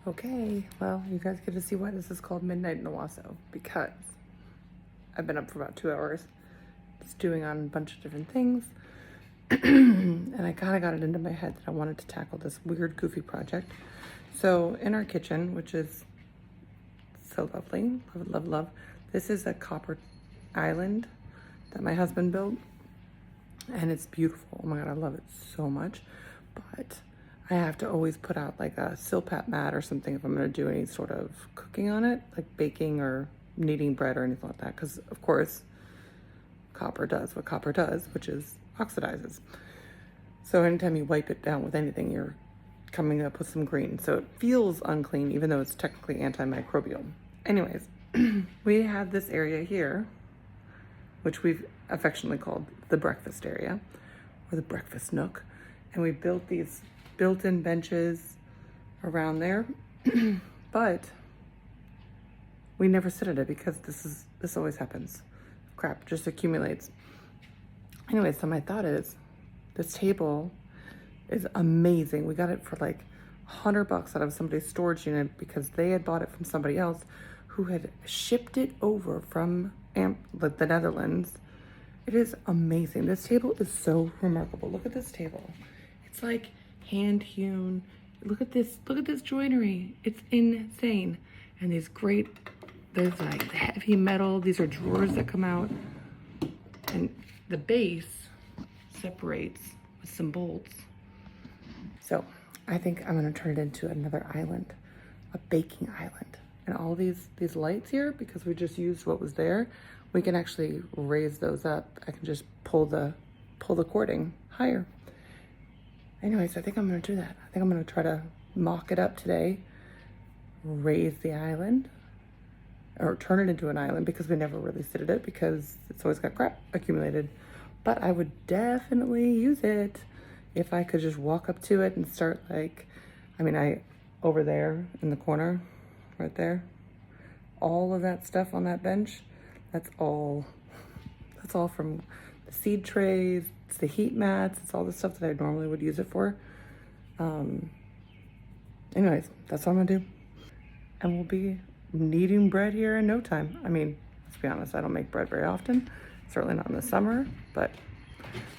Okay, well, you guys get to see why this is called Midnight in Owosso, because I've been up for about 2 hours stewing on a bunch of different things, and I kind of got it into my head that I wanted to tackle this weird, goofy project. So in our kitchen, which is so lovely, love, love, love, this is a copper island that my husband built, and it's beautiful. Oh my God, I love it so much, but I have to always put out like a silpat mat or something if I'm going to do any sort of cooking on it, like baking or kneading bread or anything like that. Because of course, copper does what copper does, which is oxidizes. So anytime you wipe it down with anything, you're coming up with some green. So it feels unclean, even though it's technically antimicrobial. Anyways, we have this area here, which we've affectionately called the breakfast area or the breakfast nook. And we built these built-in benches around there, but we never sit at it because this always happens. Crap just accumulates. Anyway, so my thought is, this table is amazing. We got it for like $100 out of somebody's storage unit because they had bought it from somebody else who had shipped it over from the Netherlands. It is amazing. This table is so remarkable. Look at this table. It's like hand hewn. Look at this joinery. It's insane. And these great, there's like heavy metal. These are drawers that come out. And the base separates with some bolts. So I think I'm gonna turn it into another island, a baking island. And all these lights here, because we just used what was there, we can actually raise those up. I can just pull the cording higher. Anyways, I think I'm gonna do that. I think I'm gonna try to mock it up today, raise the island, or turn it into an island, because we never really sit at it because it's always got crap accumulated. But I would definitely use it if I could just walk up to it and start like, over there in the corner, right there, all of that stuff on that bench, that's all from the seed trays, it's the heat mats, it's all the stuff that I normally would use it for. Anyways, that's what I'm gonna do. And we'll be kneading bread here in no time. Let's be honest, I don't make bread very often, certainly not in the summer, but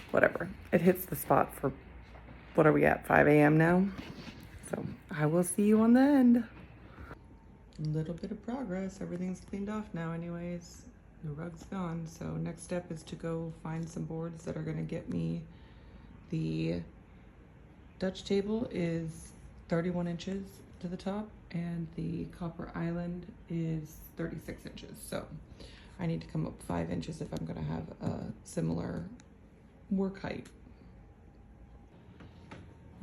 whatever. It hits the spot for, what are we at, 5 a.m. now? So I will see you on the end. A little bit of progress. Everything's cleaned off now anyways. The rug's gone. So next step is to go find some boards that are gonna get me. The Dutch table is 31 inches to the top and the copper island is 36 inches. So I need to come up 5 inches if I'm gonna have a similar work height.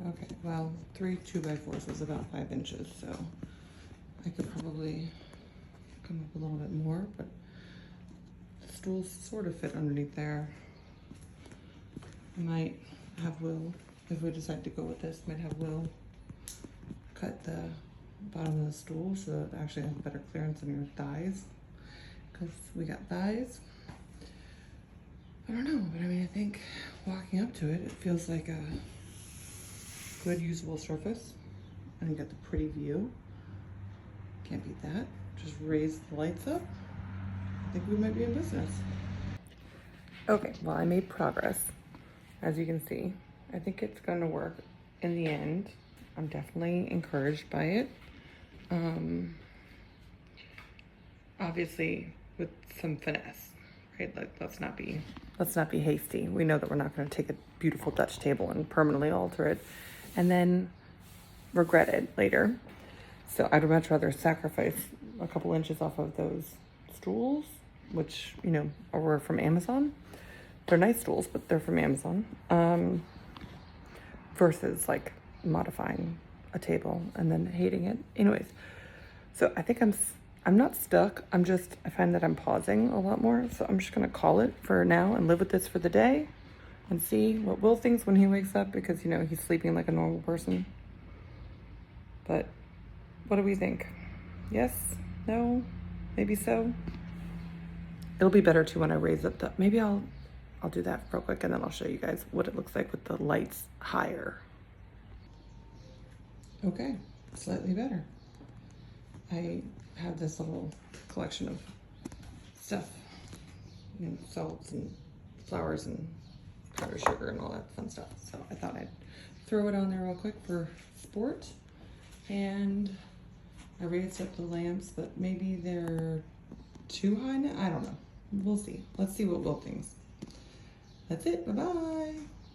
Okay, well, 3 2x4s is about 5 inches, so I could probably come up a little bit more, but the stools sort of fit underneath there. I might have Will, if we decide to go with this, might have Will cut the bottom of the stool so that it actually has better clearance on your thighs, because we got thighs. I don't know, but I think walking up to it, it feels like a good usable surface. And you got the pretty view. Can't beat that. Just raise the lights up. I think we might be in business. Okay, well, I made progress, as you can see. I think it's gonna work in the end. I'm definitely encouraged by it. Obviously with some finesse, right? Like, let's not be hasty. We know that we're not gonna take a beautiful Dutch table and permanently alter it and then regret it later. So I'd much rather sacrifice a couple inches off of those stools, which, are from Amazon. They're nice stools, but they're from Amazon. Versus like modifying a table and then hating it. Anyways, so I think I'm not stuck. I find that I'm pausing a lot more. So I'm just gonna call it for now and live with this for the day and see what Will thinks when he wakes up, because, he's sleeping like a normal person. But what do we think? Yes? No? Maybe so? It'll be better too when I raise up maybe I'll do that real quick and then I'll show you guys what it looks like with the lights higher. Okay, slightly better. I have this little collection of stuff, you know, salts and flours and powdered sugar and all that fun stuff. So I thought I'd throw it on there real quick for sport. And I raised up the lamps, but maybe they're too high now. I don't know. We'll see. Let's see what Will thinks. That's it. Bye-bye.